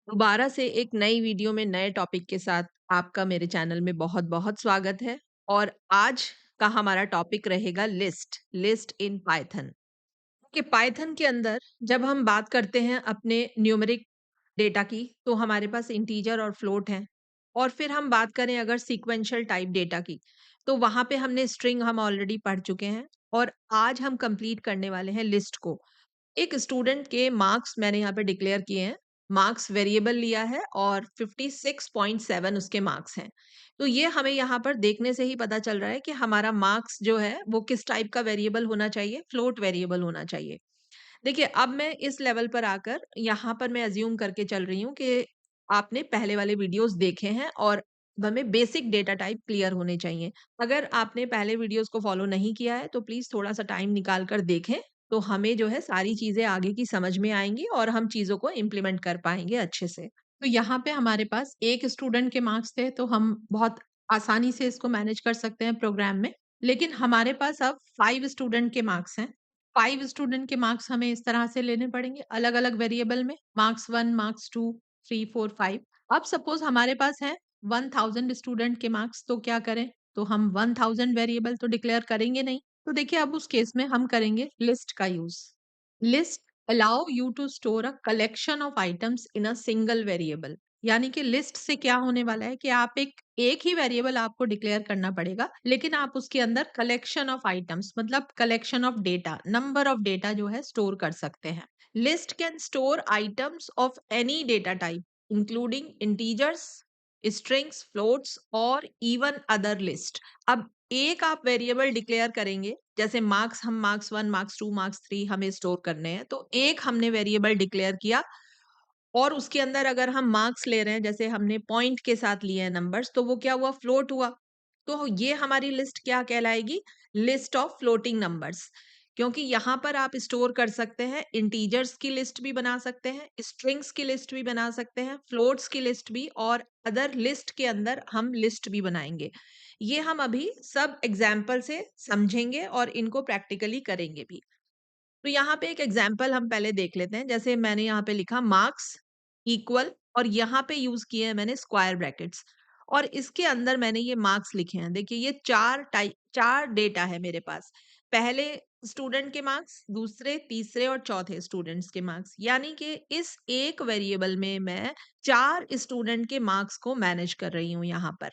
दोबारा से एक नई वीडियो में नए टॉपिक के साथ आपका मेरे चैनल में बहुत-बहुत स्वागत है और आज का हमारा टॉपिक रहेगा लिस्ट इन पाइथन। कि पाइथन के अंदर जब हम बात करते हैं अपने न्यूमेरिक डेटा की, तो हमारे पास इंटीजर और फ्लोट है। और फिर हम बात करें अगर सीक्वेंशियल टाइप डेटा की, तो वहाँ पे हमने स्ट्रिंग हम ऑलरेडी पढ़ चुके हैं और आज हम कंप्लीट करने वाले हैं लिस्ट को। एक स्टूडेंट के मार्क्स मैंने यहाँ पे डिक्लेयर किए हैं। मार्क्स वेरिएबल लिया है और 56.7 उसके मार्क्स हैं। तो ये हमें यहाँ पर देखने से ही पता चल रहा है कि हमारा मार्क्स जो है वो किस टाइप का वेरिएबल होना चाहिए, फ्लोट वेरिएबल होना चाहिए। देखिए, अब मैं इस लेवल पर आकर यहाँ पर मैं अज़्यूम करके चल रही हूँ कि आपने पहले वाले वीडियोज़ देखे हैं और अब हमें बेसिक डेटा टाइप क्लियर होने चाहिए। अगर आपने पहले वीडियोज़ को फ़ॉलो नहीं किया है, तो प्लीज़ थोड़ा-सा टाइम निकाल कर देखें, तो हमें जो है सारी चीज़ें आगे की समझ में आएँगी और हम चीज़ों को इम्प्लीमेंट कर पाएँगे अच्छे से। तो यहाँ पे हमारे पास 1 स्टूडेंट के मार्क्स थे, तो हम बहुत आसानी से इसको मैनेज कर सकते हैं प्रोग्राम में। लेकिन हमारे पास अब 5 स्टूडेंट के मार्क्स हैं। 5 स्टूडेंट के मार्क्स हमें इस तरह से लेने पड़ेंगे अलग-अलग वेरिएबल में मार्क्स 1, मार्क्स 2, 3, 4, 5। अब सपोज़ हमारे पास है 1000 स्टूडेंट के मार्क्स तो क्या करें? तो हम 1000 वेरिएबल तो डिक्लेयर करेंगे नहीं। तो देखिए अब उस केस में हम करेंगे लिस्ट का use. List allow you to store a collection of items in a single variable. यानी कि लिस्ट से क्या होने वाला है कि आप एक ही वेरिएबल आपको डिक्लेयर करना पड़ेगा, लेकिन आप उसके अंदर कलेक्शन ऑफ आइटम्स मतलब collection of data, number of data जो है स्टोर कर सकते हैं। List can store items of any data type, including integers, strings, floats और इवन अदर लिस्ट। अब एक आप वेरिएबल डिक्लेयर करेंगे, जैसे मार्क्स हम मार्क्स 1, मार्क्स 2, मार्क्स 3 हमें स्टोर करने हैं, तो एक हमने वेरिएबल डिक्लेयर किया और उसके अंदर अगर हम मार्क्स ले रहे हैं, जैसे हमने पॉइंट के साथ लिए हैं नंबर्स, तो वो क्या हुआ? फ्लोट हुआ। तो ये हमारी लिस्ट क्या कहलाएगी? List of floating numbers. क्योंकि यहाँ पर आप स्टोर कर सकते हैं, इंटीजर्स की लिस्ट भी बना सकते हैं, स्ट्रिंग्स की लिस्ट भी बना सकते हैं, फ्लोट्स की लिस्ट भी और अदर लिस्ट के अंदर हम लिस्ट भी बनाएँगे। ये हम अभी सब एग्ज़ाम्पल से समझेंगे और इनको प्रैक्टिकली करेंगे भी। तो यहाँ पे एक एग्जाम्पल हम पहले देख लेते हैं। जैसे मैंने यहाँ पे लिखा मार्क्स इक्वल और यहाँ पे यूज़ किए हैं मैंने स्क्वायर ब्रैकेट्स और इसके अंदर मैंने ये मार्क्स लिखे हैं। देखिए ये 4 डेटा है मेरे पास। पहले स्टूडेंट के मार्क्स, दूसरे, तीसरे और चौथे स्टूडेंट्स के मार्क्स। यानी कि इस एक वेरिएबल में मैं 4 स्टूडेंट के मार्क्स को मैनेज कर रही हूँ यहाँ पर।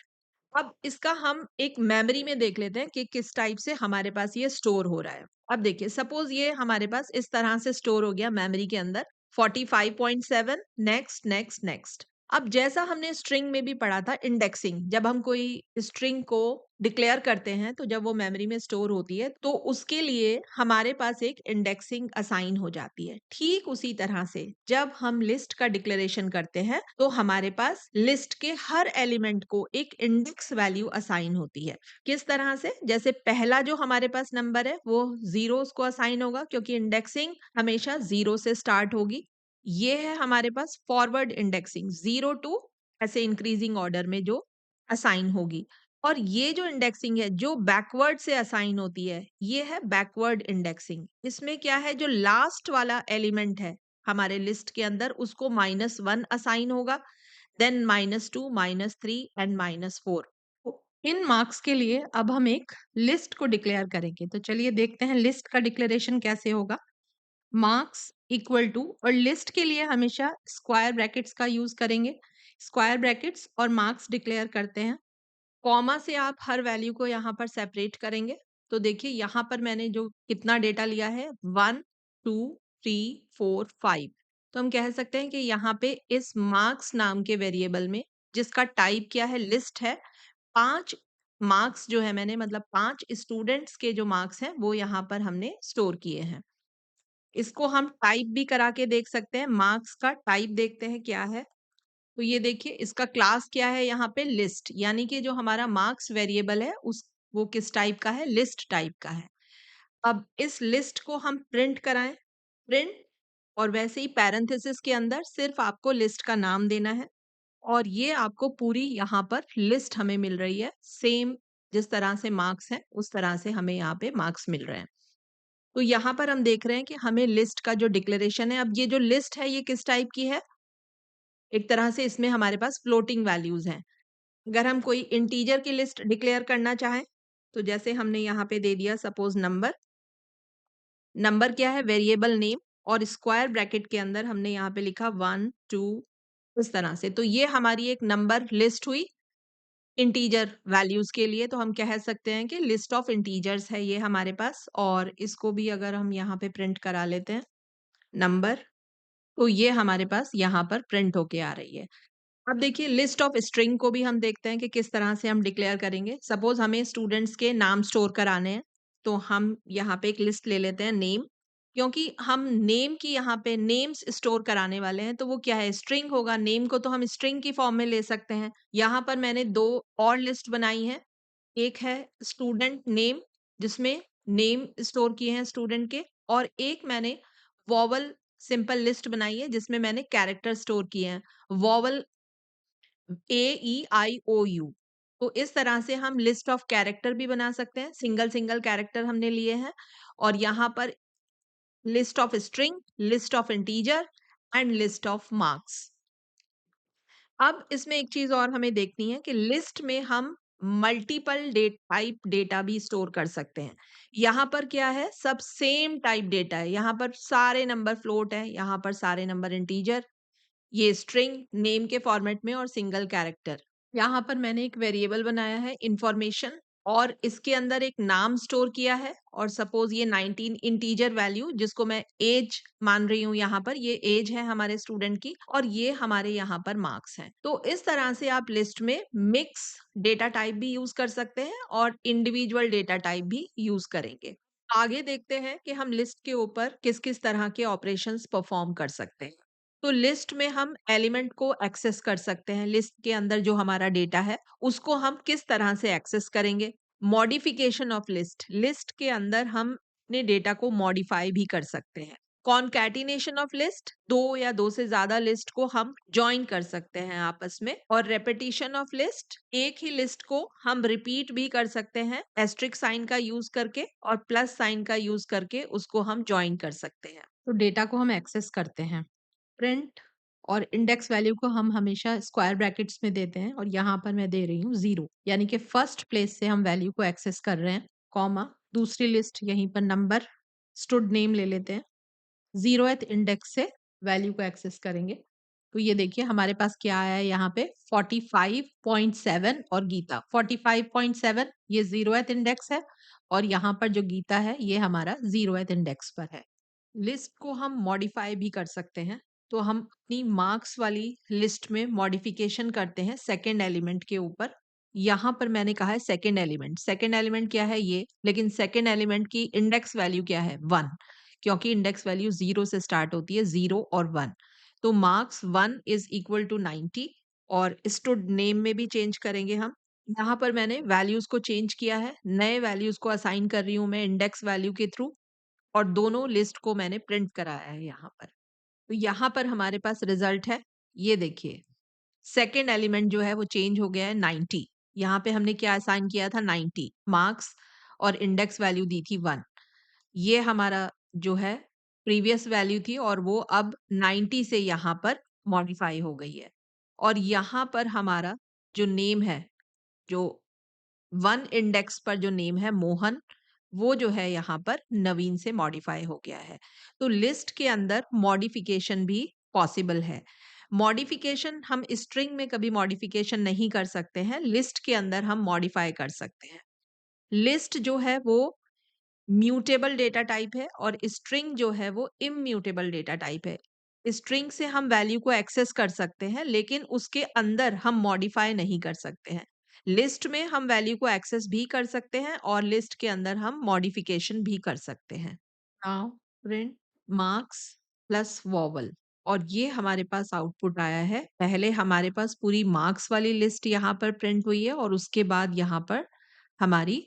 अब इसका हम एक मेमोरी में देख लेते हैं कि किस टाइप से हमारे पास ये स्टोर हो रहा है। अब देखिए सपोज़ ये हमारे पास इस तरह से स्टोर हो गया मेमोरी के अंदर 45.7 नेक्स्ट, नेक्स्ट, नेक्स्ट। अब जैसा हमने स्ट्रिंग में भी पढ़ा था इंडेक्सिंग, जब हम कोई स्ट्रिंग को डिक्लेयर करते हैं तो जब वो मेमोरी में स्टोर होती है तो उसके लिए हमारे पास एक इंडेक्सिंग असाइन हो जाती है। ठीक उसी तरह से जब हम लिस्ट का डिक्लेरेशन करते हैं तो हमारे पास लिस्ट के हर एलिमेंट को एक इंडेक्स वैल्यू असाइन होती है। किस तरह से? जैसे पहला जो हमारे पास नंबर है वो ज़ीरोज़ को असाइन होगा क्योंकि इंडेक्सिंग हमेशा 0 से स्टार्ट होगी। ये है हमारे पास फॉरवर्ड इंडेक्सिंग 0 टू ऐसे इंक्रीजिंग ऑर्डर में जो असाइन होगी। और ये जो इंडेक्सिंग है जो बैकवर्ड से असाइन होती है, ये है बैकवर्ड इंडेक्सिंग। इसमें क्या है जो लास्ट वाला एलिमेंट है हमारे लिस्ट के अंदर उसको -1 असाइन होगा, देन -2, -3 एंड -4। तो इन मार्क्स के लिए अब हम एक लिस्ट को डिक्लेयर करेंगे। तो चलिए देखते हैं लिस्ट का डिक्लेरेशन कैसे होगा। मार्क्स इक्वल टू और लिस्ट के लिए हमेशा स्क्वायर ब्रैकेट्स का यूज़ करेंगे। स्क्वायर ब्रैकेट्स और मार्क्स डिक्लेयर करते हैं। कॉमा से आप हर वैल्यू को यहाँ पर सेपरेट करेंगे। तो देखिए यहाँ पर मैंने जो कितना डेटा लिया है 1, 2, 3, 4, 5। तो हम कह सकते हैं कि यहाँ पे इस मार्क्स नाम के वेरिएबल में जिसका टाइप क्या है लिस्ट है, 5 मार्क्स जो है मैंने मतलब 5 स्टूडेंट्स के जो मार्क्स हैं वो यहाँ पर हमने स्टोर किए हैं। इसको हम टाइप भी करा के देख सकते हैं, मार्क्स का टाइप देखते हैं क्या है। तो ये देखिए इसका क्लास क्या है यहाँ पे लिस्ट यानी कि जो हमारा मार्क्स वेरिएबल है उस वो किस टाइप का है लिस्ट टाइप का है। अब इस लिस्ट को हम प्रिंट कराएं प्रिंट और वैसे ही पैरेंथेसिस के अंदर सिर्फ आपको लिस्ट का नाम देना है और ये आपको पूरी यहाँ पर लिस्ट हमें मिल रही है सेम जिस तरह से मार्क्स हैं उस तरह से हमें यहाँ पे मार्क्स मिल रहे हैं। तो यहाँ पर हम देख रहे हैं कि हमें लिस्ट का जो डिक्लेरेशन है अब ये जो लिस्ट है ये किस टाइप की है एक तरह से इसमें हमारे पास फ्लोटिंग वैल्यूज़ हैं। अगर हम कोई इंटीजर की लिस्ट डिक्लेयर करना चाहें, तो जैसे हमने यहाँ पे दे दिया सपोज़ नंबर, नंबर क्या है? वेरिएबल नेम और स्क्वायर ब्रैकेट के अंदर हमने यहाँ पे लिखा 1, 2 इस तरह से। तो ये हमारी एक नंबर लिस्ट हुई इंटीजर वैल्यूज़ के लिए, तो हम कह सकते हैं कि लिस्ट ऑफ इंटीजर्स है ये हमारे पास और इसको भी अगर हम यहाँ पे प्रिंट करा लेते हैं, नंबर, तो ये हमारे पास यहाँ पर प्रिंट होके आ रही है। अब देखिए लिस्ट ऑफ स्ट्रिंग को भी हम देखते हैं कि किस तरह से हम डिक्लेयर करेंगे। सपोज़ हमें स्टूडेंट्स के नाम स्टोर कराने हैं, तो हम यहाँ पे एक लिस्ट ले लेते हैं नेम, क्योंकि हम नेम की यहाँ पे नेम्स स्टोर कराने वाले हैं, तो वो क्या है स्ट्रिंग होगा, नेम को तो हम स्ट्रिंग की फॉर्म में ले सकते हैं। यहाँ पर मैंने 2 और लिस्ट बनाई हैं, एक है स्टूडेंट नेम जिसमें नेम स्टोर किए हैं स्टूडेंट के और एक मैंने वोवेल सिंपल लिस्ट बनाई है जिसमें मैंने कैरेक्टर स्टोर किए हैं। Vowel AEIOU। तो इस तरह से हम लिस्ट ऑफ कैरेक्टर भी बना सकते हैं, सिंगल-सिंगल कैरेक्टर हमने लिए हैं और यहाँ पर list of string, list of integer and list of marks. अब इसमें एक चीज़ और हमें देखनी है कि लिस्ट में हम मल्टीपल डेट टाइप डेटा भी स्टोर कर सकते हैं। यहाँ पर क्या है सब सेम टाइप डेटा है, यहाँ पर सारे नंबर फ्लोट है, यहाँ पर सारे नंबर इंटीजर, ये स्ट्रिंग नेम के फॉर्मेट में और सिंगल कैरेक्टर। यहाँ पर मैंने एक वेरिएबल बनाया है इन्फॉर्मेशन और इसके अंदर एक नाम स्टोर किया है और सपोज ये 19 इंटीजर वैल्यू जिसको मैं एज मान रही हूँ यहाँ पर, ये एज है हमारे स्टूडेंट की और ये हमारे यहाँ पर मार्क्स हैं। तो इस तरह से आप लिस्ट में मिक्स डेटा टाइप भी यूज कर सकते हैं और इंडिविजुअल डेटा टाइप भी यूज करेंगे। आगे देखते हैं कि हम लिस्ट के ऊपर किस किस तरह के ऑपरेशंस परफॉर्म कर सकते हैं। तो लिस्ट में हम एलिमेंट को एक्सेस कर सकते हैं। लिस्ट के अंदर जो हमारा डेटा है, उसको हम किस तरह से एक्सेस करेंगे? मॉडिफिकेशन ऑफ लिस्ट, लिस्ट के अंदर हम अपने डेटा को मॉडिफाई भी कर सकते हैं। कॉन्कैटिनेशन ऑफ लिस्ट, 2 या 2 से ज़्यादा लिस्ट को हम जॉइन कर सकते हैं आपस में और रेपिटिशन ऑफ लिस्ट, एक ही लिस्ट को हम रिपीट भी कर सकते हैं एस्टेरिस्क साइन का यूज़ करके और प्लस साइन का यूज़ करके उसको हम जॉइन कर सकते हैं। तो डेटा को हम एक्सेस करते हैं। प्रिंट और इंडेक्स वैल्यू को हम हमेशा स्क्वायर ब्रैकेट्स में देते हैं और यहाँ पर मैं दे रही हूँ 0 यानी कि फर्स्ट प्लेस से हम वैल्यू को एक्सेस कर रहे हैं, कॉमा दूसरी लिस्ट यहीं पर नंबर स्टूड नेम ले लेते हैं, 0th इंडेक्स से वैल्यू को एक्सेस करेंगे। तो ये देखिए हमारे पास क्या आया है यहाँ पे 45.7 और गीता 45.7 ये 0th इंडेक्स है और यहाँ पर जो गीता है ये हमारा 0th इंडेक्स पर है। लिस्ट को हम मॉडिफाई भी कर सकते हैं। तो हम अपनी मार्क्स वाली लिस्ट में मॉडिफिकेशन करते हैं सेकंड एलिमेंट के ऊपर। यहाँ पर मैंने कहा है सेकंड एलिमेंट क्या है ये, लेकिन सेकंड एलिमेंट की इंडेक्स वैल्यू क्या है 1 क्योंकि इंडेक्स वैल्यू 0 से स्टार्ट होती है 0 और 1। तो मार्क्स 1 इज इक्वल टू 90 और स्टूड नेम में भी चेंज करेंगे हम। यहाँ पर मैंने वैल्यूज को चेंज किया है, नए वैल्यूज को असाइन कर रही हूँ मैं इंडेक्स वैल्यू के थ्रू और दोनों लिस्ट को मैंने प्रिंट कराया है यहाँ पर। तो यहाँ पर हमारे पास रिजल्ट है, ये देखिए सेकंड एलिमेंट जो है वो चेंज हो गया है 90। यहाँ पे हमने क्या असाइन किया था 90 मार्क्स और इंडेक्स वैल्यू दी थी 1। ये हमारा जो है प्रीवियस वैल्यू थी और वो अब 90 से यहाँ पर मॉडिफाई हो गई है। और यहाँ पर हमारा जो नेम है, जो 1 इंडेक्स पर जो नेम है मोहन, वो जो है यहाँ पर नवीन से मॉडिफाई हो गया है। तो लिस्ट के अंदर मॉडिफिकेशन भी पॉसिबल है। मॉडिफिकेशन हम स्ट्रिंग में कभी मॉडिफिकेशन नहीं कर सकते हैं, लिस्ट के अंदर हम मॉडिफाई कर सकते हैं। लिस्ट जो है वो म्यूटेबल डेटा टाइप है और स्ट्रिंग जो है वो इम्यूटेबल डेटा टाइप है। स्ट्रिंग से हम वैल्यू को एक्सेस कर सकते हैं लेकिन उसके अंदर हम मॉडिफाई नहीं कर सकते हैं। लिस्ट में हम वैल्यू को एक्सेस भी कर सकते हैं और लिस्ट के अंदर हम मॉडिफिकेशन भी कर सकते हैं। Now print marks plus vowel और ये हमारे पास आउटपुट आया है। पहले हमारे पास पूरी मार्क्स वाली लिस्ट यहाँ पर प्रिंट हुई है और उसके बाद यहाँ पर हमारी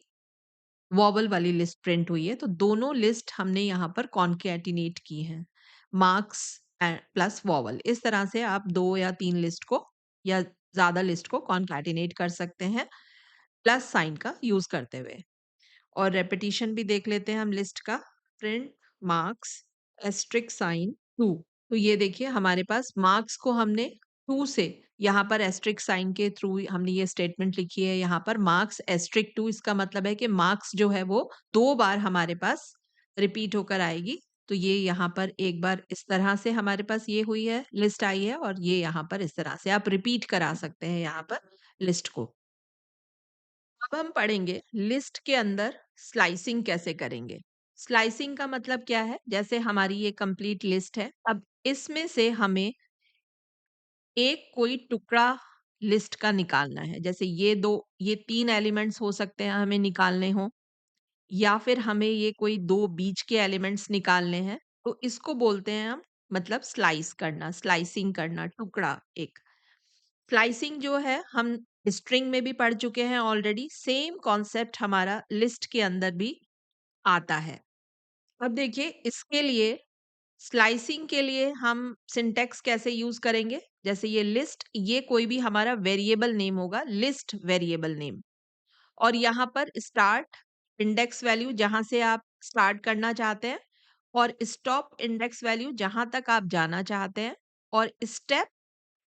वॉवल वाली लिस्ट प्रिंट हुई है। तो दोनों लिस्ट हमने यहाँ पर कॉन्कैटिनेट की हैं, मार्क्स प्लस वॉवल। इस तरह से आप 2 या 3 लिस्ट को या ज़्यादा लिस्ट को कॉन्कैटिनेट कर सकते हैं, प्लस साइन का यूज़ करते हुए। और रेपिटिशन भी देख लेते हैं हम लिस्ट का, प्रिंट मार्क्स एस्टेरिस्क साइन 2। तो ये देखिए हमारे पास मार्क्स को हमने टू से यहाँ पर एस्टेरिस्क साइन के थ्रू हमने ये स्टेटमेंट लिखी है यहाँ पर मार्क्स एस्टेरिस्क टू, इसका मतलब है कि मार्क्स जो है वो 2 बार हमारे पास रिपीट होकर आएगी। तो ये यहाँ पर एक बार इस तरह से हमारे पास ये हुई है, लिस्ट आई है, और ये यहाँ पर इस तरह से आप रिपीट करा सकते हैं यहाँ पर लिस्ट को। अब हम पढ़ेंगे लिस्ट के अंदर स्लाइसिंग कैसे करेंगे। स्लाइसिंग का मतलब क्या है? जैसे हमारी ये कंप्लीट लिस्ट है, अब इसमें से हमें एक कोई टुकड़ा लिस्ट का निकालना है। जैसे ये 3 एलिमेंट्स हो सकते हैं हमें निकालने हों, या फिर हमें ये कोई 2 बीच के एलिमेंट्स निकालने हैं, तो इसको बोलते हैं हम मतलब स्लाइस करना, स्लाइसिंग करना, टुकड़ा एक। स्लाइसिंग जो है हम स्ट्रिंग में भी पढ़ चुके हैं ऑलरेडी, सेम कॉन्सेप्ट हमारा लिस्ट के अंदर भी आता है। अब देखिए इसके लिए स्लाइसिंग के लिए हम सिंटैक्स कैसे यूज करेंगे? जैसे ये लिस्ट, ये कोई भी हमारा वेरिएबल नेम होगा, लिस्ट वेरिएबल नेम, और यहाँ पर स्टार्ट इंडेक्स वैल्यू जहां से आप स्टार्ट करना चाहते हैं, और स्टॉप इंडेक्स वैल्यू जहां तक आप जाना चाहते हैं, और स्टेप,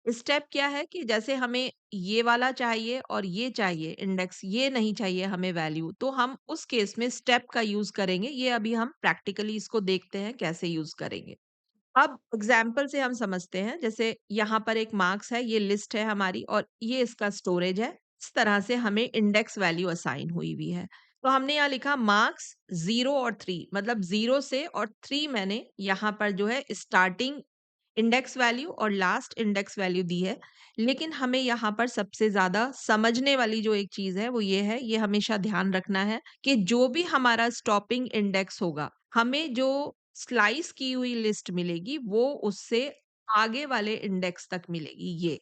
स्टेप क्या है कि जैसे हमें ये वाला चाहिए और ये चाहिए इंडेक्स, ये नहीं चाहिए हमें वैल्यू, तो हम उस केस में स्टेप का यूज करेंगे। ये अभी हम प्रैक्टिकली इसको देखते हैं कैसे यूज करेंगे। अब एग्जाम्पल से हम समझते हैं, जैसे यहाँ पर एक मार्क्स है, ये लिस्ट है हमारी और ये इसका स्टोरेज है। इस तरह से हमें इंडेक्स वैल्यू असाइन हुई हुई है। तो हमने यहाँ लिखा मार्क्स 0 और 3, मतलब 0 से और 3 मैंने यहाँ पर जो है स्टार्टिंग इंडेक्स वैल्यू और लास्ट इंडेक्स वैल्यू दी है। लेकिन हमें यहाँ पर सबसे ज़्यादा समझने वाली जो एक चीज़ है वो ये है, ये हमेशा ध्यान रखना है कि जो भी हमारा स्टॉपिंग इंडेक्स होगा, हमें जो स्लाइस की हुई लिस्ट मिलेगी वो उससे आगे वाले इंडेक्स तक मिलेगी ये।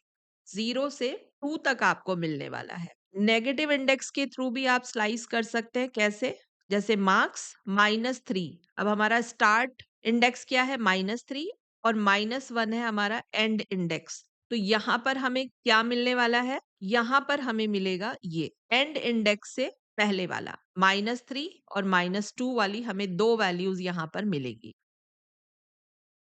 0 से 2 तक आपको मिलने वाला है। नेगेटिव इंडेक्स के थ्रू भी आप स्लाइस कर सकते हैं, कैसे? जैसे मार्क्स -3, अब हमारा स्टार्ट इंडेक्स क्या है? -3, और -1 है हमारा एंड इंडेक्स। तो यहाँ पर हमें क्या मिलने वाला है? यहाँ पर हमें मिलेगा ये एंड इंडेक्स से पहले वाला -3 और -2 वाली हमें 2 वैल्यूज यहाँ पर मिलेगी।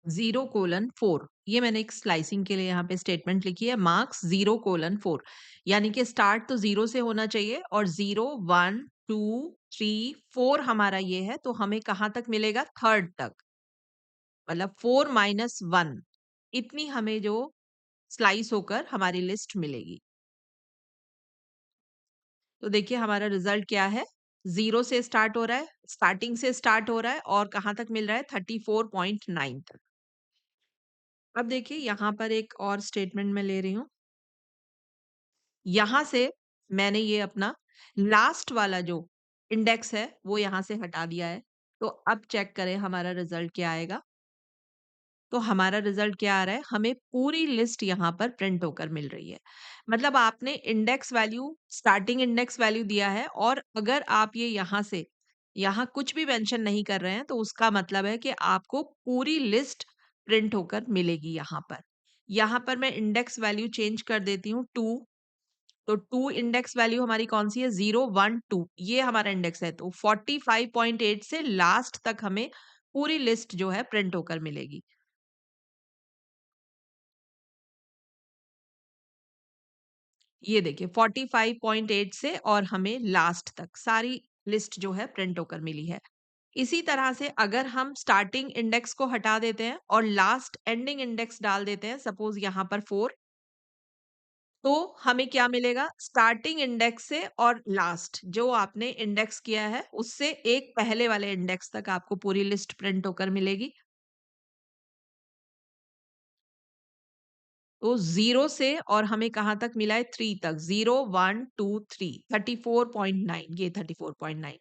0:4, ये मैंने एक स्लाइसिंग के लिए यहाँ पे स्टेटमेंट लिखी है, मार्क्स 0:4, यानी कि स्टार्ट तो 0 से होना चाहिए और 0, 1, 2, 3, 4 हमारा ये है, तो हमें कहाँ तक मिलेगा? थर्ड तक, मतलब 4 माइनस 1, इतनी हमें जो स्लाइस होकर हमारी लिस्ट मिलेगी। तो देखिए हमारा रिजल्ट क्या है? 0 से स्टार्ट हो रहा है, स्टार्टिंग से स्टार्ट हो रहा है और कहाँ तक मिल रहा है? 34.9 तक। अब देखिए यहाँ पर एक और स्टेटमेंट मैं ले रही हूँ। यहाँ से मैंने ये अपना लास्ट वाला जो इंडेक्स है वो यहाँ से हटा दिया है। तो अब चेक करें हमारा रिजल्ट क्या आएगा? तो हमारा रिजल्ट क्या आ रहा है? हमें पूरी लिस्ट यहाँ पर प्रिंट होकर मिल रही है। मतलब आपने index value, starting index value दिया है, और अगर आप ये यहाँ से यहाँ कुछ भी मेंशन नहीं कर रहे हैं, तो उसका मतलब है कि आपको पूरी लिस्ट प्रिंट होकर मिलेगी यहाँ पर। यहाँ पर मैं इंडेक्स वैल्यू चेंज कर देती हूँ 2, तो 2 इंडेक्स वैल्यू हमारी कौन-सी है? 0, 1, 2, ये हमारा इंडेक्स है। तो 45.8 से लास्ट तक हमें पूरी लिस्ट जो है प्रिंट होकर मिलेगी। ये देखिए 45.8 से और हमें लास्ट तक सारी लिस्ट जो है प्रिंट होकर मिली है। इसी तरह से अगर हम स्टार्टिंग इंडेक्स को हटा देते हैं और लास्ट एंडिंग इंडेक्स डाल देते हैं, सपोज यहाँ पर 4, तो हमें क्या मिलेगा? स्टार्टिंग इंडेक्स से और लास्ट जो आपने इंडेक्स किया है उससे एक पहले वाले इंडेक्स तक आपको पूरी लिस्ट प्रिंट होकर मिलेगी। तो 0 से और हमें कहाँ तक मिला है? 3 तक, 0, 1, 2, 3, 34.9, ये 34.9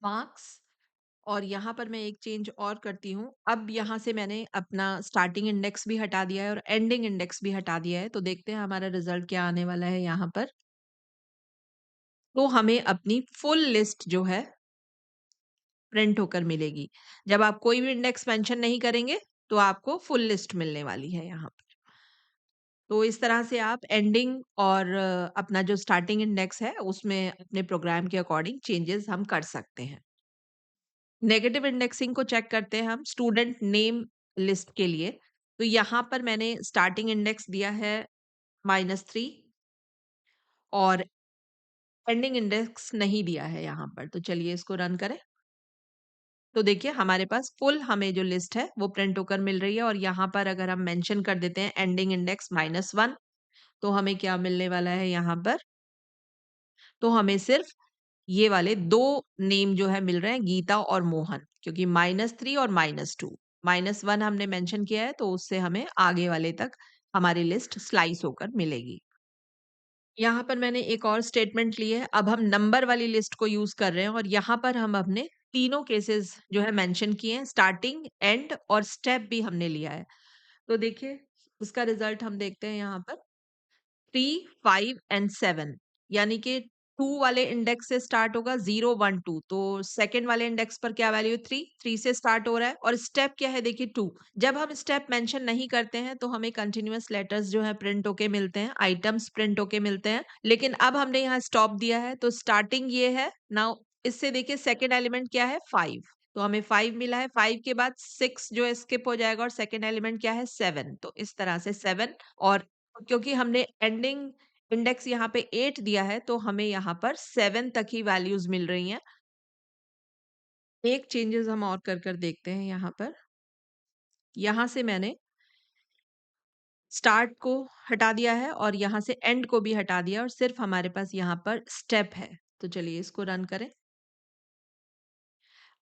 मार्क्स। और यहाँ पर मैं एक चेंज और करती हूँ। अब यहाँ से मैंने अपना स्टार्टिंग इंडेक्स भी हटा दिया है और एंडिंग इंडेक्स भी हटा दिया है। तो देखते हैं हमारा रिजल्ट क्या आने वाला है यहाँ पर। तो हमें अपनी फुल लिस्ट जो है प्रिंट होकर मिलेगी। जब आप कोई भी इंडेक्स मेंशन नहीं करेंगे, तो आपको फुल लिस्ट मिलने वाली है यहाँ पर। तो इस तरह से आप एंडिंग और अपना जो स्टार्टिंग इंडेक्स है, उसमें अपने प्रोग्राम के अकॉर्डिंग चेंजेस हम कर सकते हैं। नेगेटिव इंडेक्सिंग को चेक करते हैं हम स्टूडेंट नेम लिस्ट के लिए। तो यहाँ पर मैंने स्टार्टिंग इंडेक्स दिया है -3 और एंडिंग इंडेक्स नहीं दिया है यहाँ पर। तो चलिए इसको रन करें। तो देखिए हमारे पास फुल हमें जो लिस्ट है वो प्रिंट होकर मिल रही है और यहाँ पर अगर हम मेंशन कर देते हैं एंडिंग इंडेक्स -1 तो हमें क्या मिलने वाला है यहाँ पर? तो हमें सिर्फ ये वाले 2 नेम जो है मिल रहे हैं गीता और मोहन क्योंकि -3 और -2 -1 हमने मेंशन किया है तो उससे हमें आगे वाले तक हमारी लिस्ट स्लाइस होकर मिलेगी। यहाँ पर मैंने एक और स्टेटमेंट ली है। अब हम नंबर वाली लिस्ट को यूज़ कर रहे हैं और यहाँ पर हम अपने तीनों केसेस जो है मेंशन किए हैं, स्टार्टिंग, एंड और स्टेप भी हमने लिया है। तो देखिए उसका रिजल्ट हम देखते हैं यहाँ पर 3, 5 एंड 7 यानी कि 2 वाले इंडेक्स से स्टार्ट होगा 0, 1, 2 तो सेकंड वाले इंडेक्स पर क्या वैल्यू है 3, 3 से स्टार्ट हो रहा है और स्टेप क्या है देखिए 2। जब हम स्टेप मेंशन नहीं करते हैं तो हमें कंटीन्यूअस लेटर्स जो है प्रिंट होके मिलते हैं, आइटम्स प्रिंट होके मिलते हैं। लेकिन अब हमने यहाँ स्टॉप दिया है तो स्टार्टिंग ये है। नाउ इससे देखिए सेकंड एलिमेंट क्या है 5 तो हमें 5 मिला है। 5 के बाद 6 जो है स्किप हो जाएगा और सेकंड एलिमेंट क्या है 7 तो इस तरह से 7 और क्योंकि हमने एंडिंग इंडेक्स यहाँ पे 8 दिया है तो हमें यहाँ पर 7 तक ही वैल्यूज मिल रही हैं। एक चेंजेस हम और कर देखते हैं यहाँ पर। यहाँ से मैंने स्टार्ट को हटा दिया है और यहाँ से एंड को भी हटा दिया और सिर्फ हमारे पास यहाँ पर स्टेप है। तो चलिए इसको रन करें।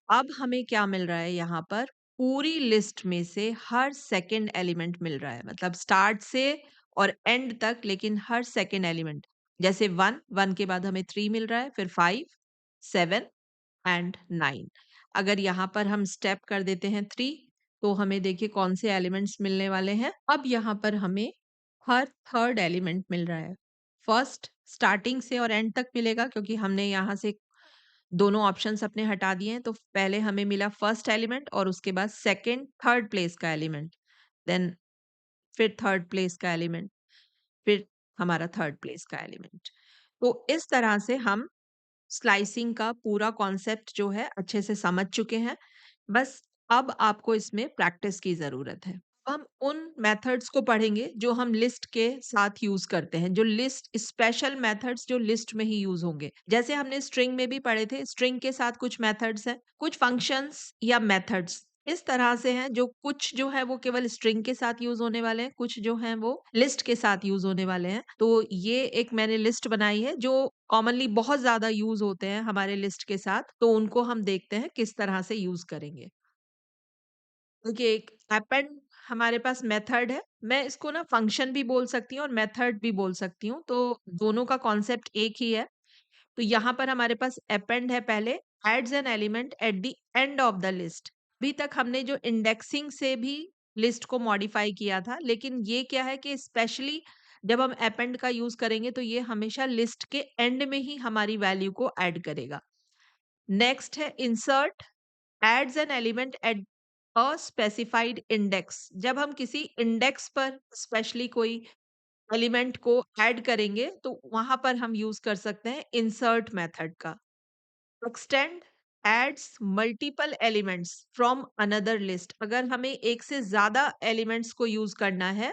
अब हमें क्या मिल रहा है यहाँ पर पूरी लिस्ट में से हर सेकंड एलिमेंट मिल रहा है मतलब स्टार्ट से और एंड तक लेकिन हर सेकंड एलिमेंट जैसे 1 के बाद हमें 3 मिल रहा है फिर 5 7 एंड 9 अगर यहाँ पर हम स्टेप कर देते हैं 3 तो हमें देखिए कौन से एलिमेंट्स मिलने वाले हैं अब यहाँ पर हमें हर थर्ड एलिमेंट मिल रहा है फर्स्ट स्टार्टिंग से और एंड तक मिलेगा क्योंकि हमने यहाँ से दोनों ऑप्शंस अपने हटा दिए हैं तो पहले हमें मिला फर्स्ट एलिमेंट और उसके बाद सेकंड थर्ड प्लेस का एलिमेंट देन फिर थर्ड प्लेस का एलिमेंट फिर हमारा थर्ड प्लेस का एलिमेंट तो इस तरह से हम स्लाइसिंग का पूरा कॉन्सेप्ट जो है अच्छे से समझ चुके हैं बस अब आपको इसमें प्रैक्टिस की जरूरत है हम उन मेथड्स को पढ़ेंगे जो हम लिस्ट के साथ यूज करते हैं जो लिस्ट स्पेशल मेथड्स जो लिस्ट में ही यूज होंगे जैसे हमने स्ट्रिंग में भी पढ़े थे स्ट्रिंग के साथ कुछ मेथड्स हैं कुछ फंक्शंस या मेथड्स इस तरह से हैं जो कुछ जो है वो केवल स्ट्रिंग के साथ यूज होने वाले हैं कुछ जो हैं वो लिस्ट के साथ यूज होने वाले हैं तो ये एक मैंने लिस्ट बनाई है जो कॉमनली बहुत ज्यादा यूज होते हैं हमारे लिस्ट के साथ तो उनको हम देखते हैं किस तरह से यूज करेंगे देखिए एक अपेंड हमारे पास मेथड है मैं इसको ना फंक्शन भी बोल सकती हूँ और मेथड भी बोल सकती हूँ तो दोनों का कॉन्सेप्ट एक ही है तो यहाँ पर हमारे पास अपेंड है पहले adds an element at the end of the list अभी तक हमने जो इंडेक्सिंग से भी लिस्ट को मॉडिफाई किया था लेकिन ये क्या है कि स्पेशली जब हम अपेंड का यूज करेंगे तो ये हमेशा लिस्ट के एंड में ही हमारी वैल्यू को ऐड करेगा नेक्स्ट है insert adds an element at a specified index जब हम किसी इंडेक्स पर स्पेशली कोई एलिमेंट को ऐड करेंगे तो वहां पर हम यूज कर सकते हैं इंसर्ट मेथड का extend adds multiple elements from another list अगर हमें एक से ज्यादा एलिमेंट्स को यूज करना है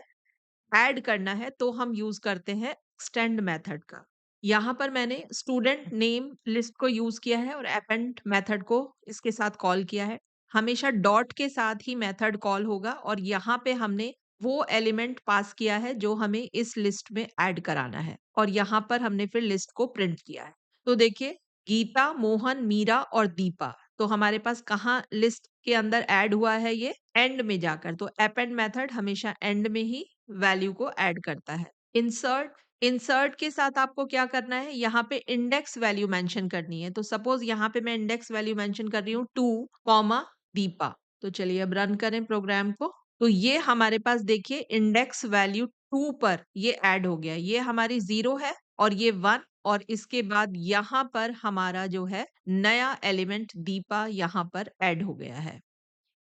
ऐड करना है तो हम यूज करते हैं एक्सटेंड मेथड का यहाँ पर मैंने स्टूडेंट नेम लिस्ट को यूज किया है और अपेंड मेथड को इसके साथ कॉल किया है हमेशा डॉट के साथ ही मेथड कॉल होगा और यहाँ पे हमने वो एलिमेंट पास किया है जो हमें इस लिस्ट में ऐड कराना है और यहाँ पर हमने फिर लिस्ट को प्रिंट किया है तो देखिए गीता मोहन मीरा और दीपा तो हमारे पास कहाँ लिस्ट के अंदर ऐड हुआ है ये एंड में जाकर तो अपेंड मेथड हमेशा एंड में ही वैल्यू को ऐड करता है इंसर्ट इंसर्ट के साथ आपको क्या करना है यहाँ पे इंडेक्स वैल्यू मेंशन करनी है तो सपोज यहाँ पे मैं इंडेक्स वैल्यू मेंशन कर रही हूँ 2 कॉमा दीपा तो चलिए अब रन करें प्रोग्राम को तो ये हमारे पास देखिए इंडेक्स वैल्यू 2 पर ये ऐड हो गया ये हमारी 0 है और ये 1 और इसके बाद यहाँ पर हमारा जो है नया एलिमेंट दीपा यहाँ पर ऐड हो गया है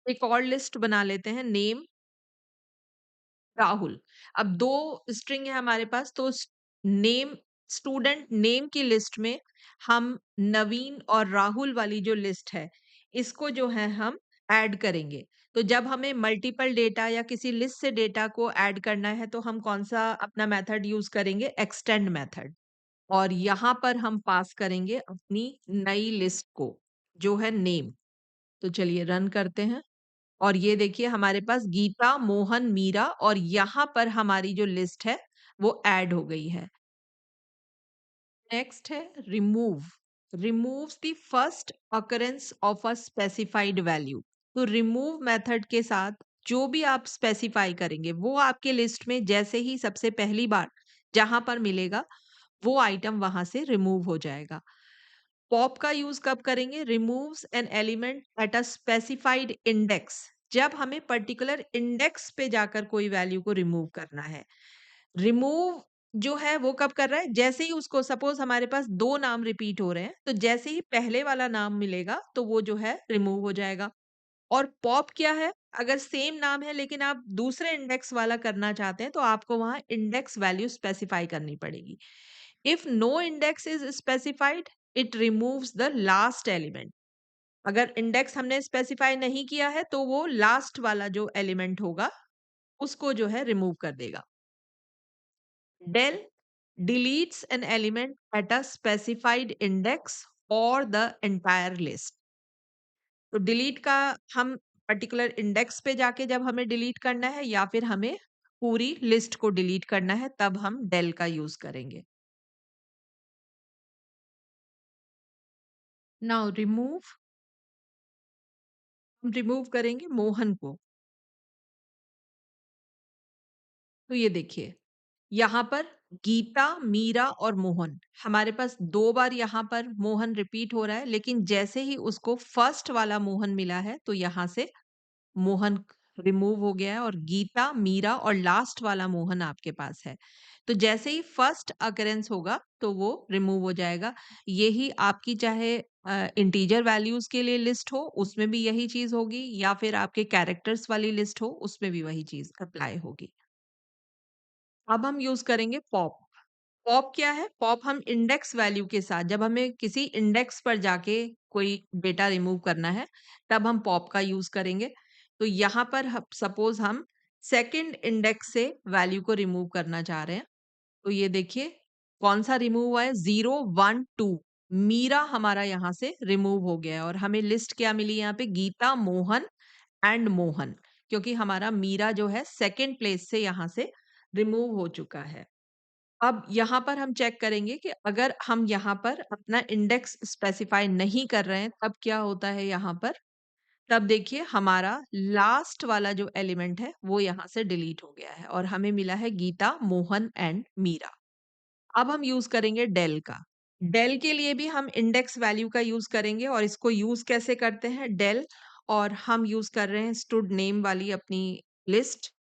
एक और लिस्ट बना लेते हैं नेम राहुल अब 2 स्ट्रिंग है हमारे पास तो नेम स्टूडेंट नेम की लिस्ट में हम नवीन और राहुल वाली जो लिस्ट है इसको जो है हम ऐड करेंगे तो जब हमें मल्टीपल डेटा या किसी लिस्ट से डेटा को ऐड करना है तो हम कौन-सा अपना मेथड यूज़ करेंगे? Extend method. और यहाँ पर हम पास करेंगे अपनी नई लिस्ट को, जो है नेम। तो चलिए रन करते हैं और ये देखिए हमारे पास गीता, मोहन, मीरा और यहाँ पर हमारी जो लिस्ट है, वो ऐड हो गई है। नेक्स्ट है remove. Removes the first occurrence of a specified value. तो रिमूव मेथड के साथ जो भी आप स्पेसिफाई करेंगे, वो आपके लिस्ट में जैसे ही सबसे पहली बार जहां पर मिलेगा, वो आइटम वहां से रिमूव हो जाएगा। पॉप का यूज कब करेंगे? Removes N element at a specified index. जब हमें पर्टिकुलर इंडेक्स पे जाकर कोई वैल्यू को रिमूव करना है। रिमूव जो है वो कब कर रहा है? जैसे ही उसको सपोज हमारे पास 2 नाम रिपीट हो रहे हैं, तो जैसे ही पहले वाला नाम मिलेगा, तो वो जो है रिमूव हो जाएगा। और पॉप क्या है? अगर सेम नाम है लेकिन आप दूसरे इंडेक्स वाला करना चाहते हैं, तो आपको वहाँ इंडेक्स वैल्यू स्पेसिफाई करनी पड़ेगी। If no index is specified, it removes the last element. अगर इंडेक्स हमने स्पेसिफाई नहीं किया है, तो वो लास्ट वाला जो एलिमेंट होगा, उसको जो है रिमूव कर देगा। Del deletes an element at a specified index or the entire list. तो डिलीट का हम पर्टिकुलर इंडेक्स पे जाके जब हमें डिलीट करना है या फिर हमें पूरी लिस्ट को डिलीट करना है, तब हम डेल का यूज करेंगे। Now remove. हम रिमूव करेंगे मोहन को। तो ये देखिए यहाँ पर गीता, मीरा और मोहन, हमारे पास 2 बार यहाँ पर मोहन रिपीट हो रहा है, लेकिन जैसे ही उसको फर्स्ट वाला मोहन मिला है, तो यहाँ से मोहन रिमूव हो गया है और गीता, मीरा और लास्ट वाला मोहन आपके पास है। तो जैसे ही फर्स्ट अकरेंस होगा, तो वो रिमूव हो जाएगा। यही आपकी चाहे इंटीजर वैल्यूज़ के लिए लिस्ट हो, उसमें भी यही चीज़ होगी या फिर आपके कैरेक्टर्स वाली लिस्ट हो, उसमें भी वही चीज़ अप्लाई होगी। अब हम यूज़ करेंगे पॉप। पॉप क्या है? पॉप हम इंडेक्स वैल्यू के साथ जब हमें किसी इंडेक्स पर जाके कोई डेटा रिमूव करना है, तब हम पॉप का यूज़ करेंगे। तो यहाँ पर सपोज़ हम सेकंड इंडेक्स से वैल्यू को रिमूव करना चाह रहे हैं। तो ये देखिए कौन-सा रिमूव हुआ है? 0, 1, 2। मीरा हमारा यहाँ से रिमूव हो गया है और हमें लिस्ट क्या मिली यहाँ पे? गीता, मोहन एंड मोहन। क्योंकि हमारा मीरा जो है सेकंड प्लेस से यहाँ से रिमूव हो चुका है। अब यहाँ पर हम चेक करेंगे कि अगर हम यहाँ पर अपना इंडेक्स स्पेसिफाई नहीं कर रहे हैं, तब क्या होता है यहाँ पर? तब देखिए हमारा लास्ट वाला जो एलिमेंट है, वो यहाँ से डिलीट हो गया है और हमें मिला है गीता, मोहन एंड मीरा। अब हम यूज़ करेंगे डेल का। डेल के लिए भी हम इंडेक्स वैल्यू का यूज़ करेंगे और इसको यूज़ कैसे करते हैं? डेल और हम यूज़ कर रहे हैं स्टड नेम वाली अपनी लिस्ट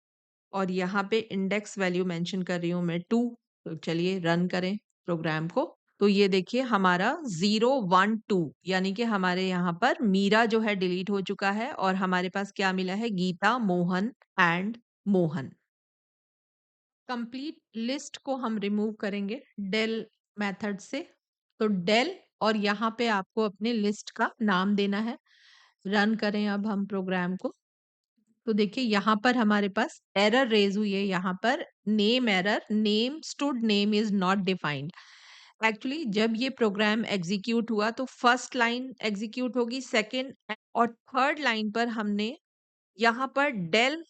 और यहाँ पे इंडेक्स वैल्यू मेंशन कर रही हूँ मैं 2। तो चलिए रन करें प्रोग्राम को। तो ये देखिए हमारा 0, 1, 2 यानी कि हमारे यहाँ पर मीरा जो है डिलीट हो चुका है और हमारे पास क्या मिला है? Geeta, Mohan and Mohan. Complete list को हम रिमूव करेंगे डेल मेथड से। तो डेल और यहाँ पे आपको अपने लिस्ट का नाम देना है। रन करें अब हम प्रोग्राम को। तो देखिए यहाँ पर हमारे पास एरर रेज हुई है। यहाँ पर name error, name stood name is not defined. Actually जब ये प्रोग्राम एग्जीक्यूट हुआ तो फर्स्ट लाइन एग्जीक्यूट होगी, सेकंड और थर्ड लाइन पर हमने यहाँ पर डेल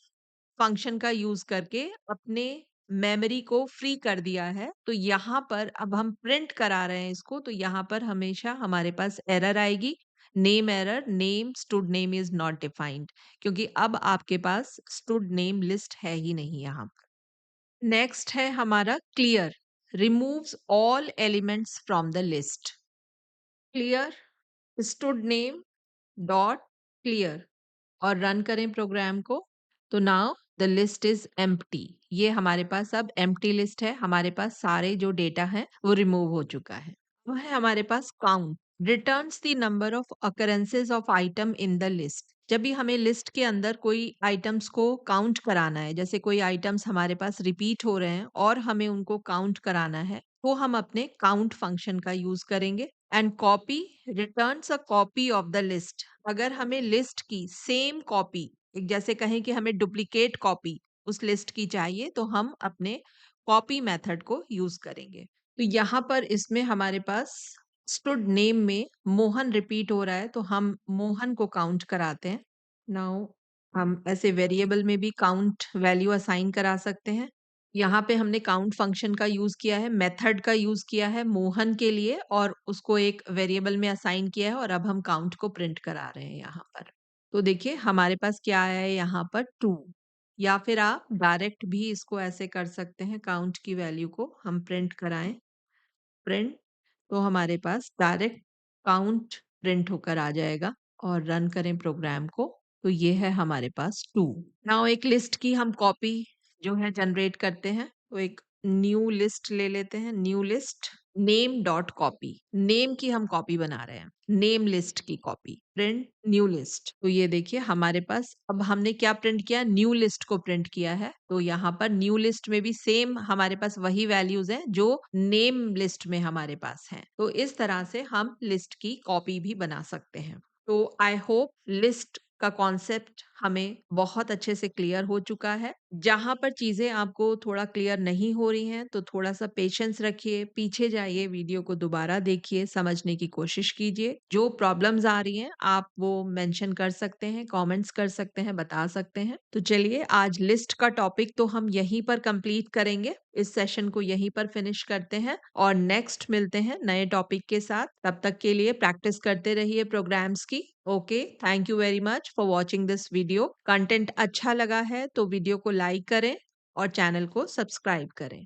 फंक्शन का यूज करके अपने मेमोरी को फ्री कर दिया है। तो यहाँ पर अब हम प्रिंट करा रहे हैं इसको, तो यहाँ पर हमेशा हमारे पास एरर आएगी, name error, name stood name is not defined, क्योंकि अब आपके पास स्टूड नेम लिस्ट है ही नहीं यहाँ पर। नेक्स्ट है हमारा clear. Removes all elements from the list. Clear stood name dot clear और रन करें प्रोग्राम को। तो now the list is empty. ये हमारे पास अब एम्प्टी लिस्ट है। हमारे पास सारे जो डेटा हैं वो रिमूव हो चुका है। वो है हमारे पास count. Returns the number of occurrences of item in the list. जब भी हमें लिस्ट के अंदर कोई आइटम्स को काउंट कराना है, जैसे कोई आइटम्स हमारे पास रिपीट हो रहे हैं और हमें उनको काउंट कराना है, तो हम अपने काउंट फंक्शन का यूज करेंगे। And copy returns a copy of the list. अगर हमें लिस्ट की सेम कॉपी एक जैसे कहें कि हमें डुप्लीकेट कॉपी उस लिस्ट की चाहिए तो हम अपने कॉपी मेथड को यूज करेंगे। तो यहाँ पर इसमें हमारे पास स्टूड नेम में मोहन रिपीट हो रहा है तो हम मोहन को काउंट कराते हैं। नाउ हम ऐसे वेरिएबल में भी काउंट वैल्यू असाइन करा सकते हैं। यहाँ पे हमने काउंट फंक्शन का यूज किया है, मेथड का यूज किया है मोहन के लिए और उसको एक वेरिएबल में असाइन किया है और अब हम काउंट को प्रिंट करा रहे हैं यहाँ पर। तो देखिए हमारे पास क्या आया है यहाँ पर 2, या फिर आप डायरेक्ट भी इसको ऐसे कर सकते हैं, काउंट की वैल्यू को हम प्रिंट कराएं, प्रिंट, तो हमारे पास डायरेक्ट काउंट प्रिंट होकर आ जाएगा और रन करें प्रोग्राम को तो ये है हमारे पास 2। नाउ एक लिस्ट की हम कॉपी जो है जनरेट करते हैं तो एक न्यू लिस्ट ले लेते हैं, new list name dot copy, name की हम कॉपी बना रहे हैं, नेम लिस्ट की कॉपी, प्रिंट न्यू लिस्ट। तो ये देखिए हमारे पास अब हमने क्या प्रिंट किया, न्यू लिस्ट को प्रिंट किया है। तो यहाँ पर न्यू लिस्ट में भी सेम हमारे पास वही वैल्यूज हैं जो नेम लिस्ट में हमारे पास हैं। तो इस तरह से हम लिस्ट की कॉपी भी बना सकते हैं। तो आई होप लिस्ट का कॉन्सेप्ट हमें बहुत अच्छे से क्लियर हो चुका है। जहां पर चीजें आपको थोड़ा क्लियर नहीं हो रही हैं तो थोड़ा सा पेशेंस रखिए, पीछे जाइए, वीडियो को दोबारा देखिए, समझने की कोशिश कीजिए। जो प्रॉब्लम्स आ रही हैं आप वो मेंशन कर सकते हैं, कमेंट्स कर सकते हैं, बता सकते हैं। तो चलिए आज लिस्ट का टॉपिक तो हम यहीं पर कंप्लीट करेंगे, इस सेशन को यहीं पर फिनिश करते हैं और नेक्स्ट मिलते हैं नए टॉपिक के साथ। तब तक के लिए प्रैक्टिस करते रहिए प्रोग्राम्स की। Okay, thank you very much for watching this video. Content अच्छा लगा है तो वीडियो को लाइक करें और चैनल को सब्सक्राइब करें।